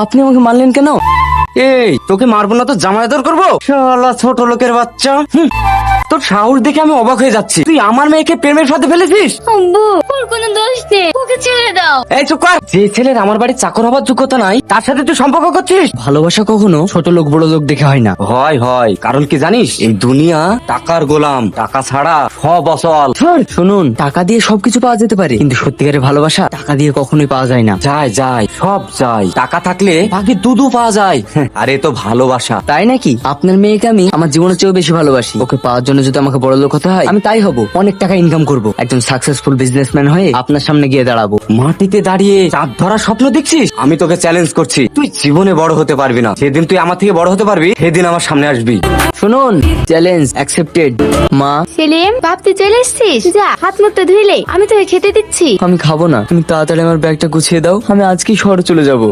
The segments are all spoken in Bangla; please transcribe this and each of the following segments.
আপনি আমাকে মারলেন কেন? এই তোকে মারবো না তো জামাই আদর করবো? শালা ছোট লোকের বাচ্চা। তোর সাহস দেখে আমি অবাক হয়ে যাচ্ছি। তুই আমার মেয়েকে প্রেমের ফাঁদে ফেলেছিস? আব্বু ওর কোনো দোষ নেই, ওকে ছেড়ে দাও। এই চুপ কর। যে ছেলের আমার বাড়ির চাকর হবার যোগ্যতা নাই তার সাথে তুই সম্পর্ক করছিস? ভালোবাসা কখনো ছোট লোক বড় লোক দেখে হয় না। হয় কারণ কি জানিস? এই দুনিয়া টাকার গোলাম, টাকা ছাড়া সব অচল। শুনুন, টাকা দিয়ে সবকিছু পাওয়া যেতে পারে, কিন্তু সত্যিকারের ভালোবাসা টাকা দিয়ে কখনোই পাওয়া যায় না। যায় সব যায়। টাকা থাকলে বাকি দুধও পাওয়া যায়। আরে তো ভালোবাসা। তাই নাকি? আপনার মেয়েকে আমি আমার জীবনের চেয়েও বেশি ভালোবাসি। ওকে পাওয়ার জন্য যদি আমাকে বড় লোক হতে হয় আমি তাই হব। অনেক টাকা ইনকাম করব, একজন সাকসেসফুল বিজনেসম্যান হয়ে আপনার সামনে গিয়ে দাঁড়াবো। মাটিতে দাঁড়িয়ে চাঁদ ধরার স্বপ্ন দেখছিস? আমি তোকে চ্যালেঞ্জ করছি, তুই জীবনে বড় হতে পারবি না। যেদিন তুই আমার থেকে বড় হতে পারবি সেদিন আমার সামনে আসবি। শুনুন, চ্যালেঞ্জ অ্যাকসেপ্টেড। মা, সেলিম ভাবতে চলে এসছিস? যা হাত মুখটা ধুইলে আমি তোকে খেতে দিচ্ছি। আমি খাবো না, তুমি তাড়াতাড়ি আমার ব্যাগটা গুছিয়ে দাও। আমি আজকেই শহরে চলে যাব।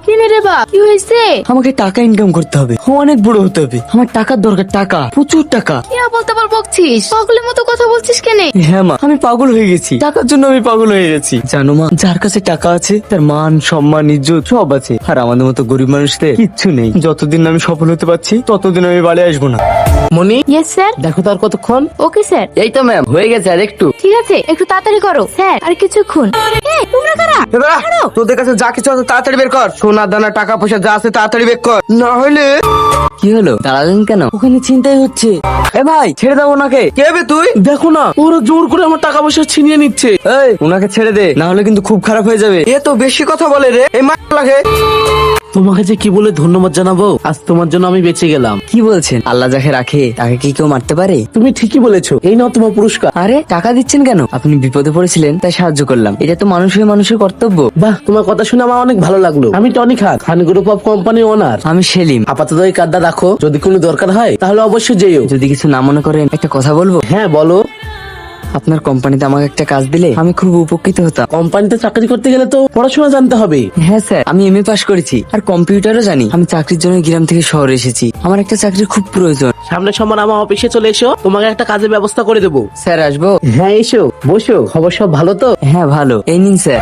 কিনে রে বাপ, কি হয়েছে? আমাকে টাকা ইনকাম করতে হবে, অনেক বড় হতে হবে। আমার টাকার দরকার, টাকা, প্রচুর টাকা। কি বলতে পার বকছিস? পাগলের মতো কথা বলছিস কেন? হ্যাঁ মা, আমি পাগল হয়ে গেছি। টাকার জন্য আমি পাগল হয়ে গেছি। জানো মা, যার কাছে টাকা আছে তার মান সম্মান ইজ্জত সব আছে, আর আমাদের মতো গরিব মানুষদের কিচ্ছু নেই। যতদিন না আমি সফল হতে পারছি ততদিন আমি বাড়ি আসবো না। মনি, ইয়েস স্যার। দেখো তো আর কতক্ষণ। Okay sir. এই তো ম্যাম, হয়ে গেছে আর একটু। ঠিক আছে, একটু তাড়াতাড়ি করো স্যার, আর কিছুক্ষণ। এই তোমরা কারা? তোদের কাছে যা কিছু আছে তাড়াতাড়ি বের কর। সোনা দানা টাকা পয়সা যা আছে তাড়াতাড়ি বের কর, না হলে। কি হলো, দাঁড়ালেন কেন? ওখানে চিন্তাই হচ্ছে। এ ভাই, ছেড়ে দাও ওনাকে। কে বে তুই? দেখো না, ওরা জোর করে আমার টাকা পয়সা ছিনিয়ে নিচ্ছে। এই, ওনাকে ছেড়ে দে, না হলে কিন্তু খুব খারাপ হয়ে যাবে। এ তো বেশি কথা বলে রে, এই মা লাগে। তোমাকে যে কি বলে ধন্যবাদ জানাবো, আজ তোমার জন্য আমি বেঁচে গেলাম। কি বলছেন? আল্লাহ যাকে রাখে তাকে কি কেউ মারতে পারে? তুমি ঠিকই বলেছো, এই নাও তোমার পুরস্কার। আরে, টাকা দিচ্ছেন কেন? আপনি বিপদে পড়েছিলেন তাই সাহায্য করলাম। এটা তো মানুষ হয়ে মানুষের কর্তব্য। বাহ, তোমার কথা শুনে আমার অনেক ভালো লাগলো। আমি Tony Khan group of company owner. আমি সেলিম। আপাতত এই কার্ডটা রাখো, যদি কোনো দরকার হয় তাহলে অবশ্যই যেও। যদি কিছু না মনে করেন একটা কথা বলবো? হ্যাঁ বলো। আপনার কোম্পানিতে আমাকে একটা কাজ দিলে আমি খুব উপকৃত হতাম। কোম্পানিতে চাকরি করতে গেলে তো পড়াশোনা জানতে হবে। হ্যাঁ স্যার, আমি এমএ পাস করেছি আর কম্পিউটারও জানি। আমি চাকরির জন্য গ্রাম থেকে শহরে এসেছি। আমার একটা চাকরির খুব প্রয়োজন। সামনের সোমবার আমার অফিসে চলে এসো, তোমাকে একটা কাজের ব্যবস্থা করে দেবো। স্যার, আসবো? হ্যাঁ এসো, বসো। খবর সব ভালো তো? হ্যাঁ ভালো। এই নিন স্যার।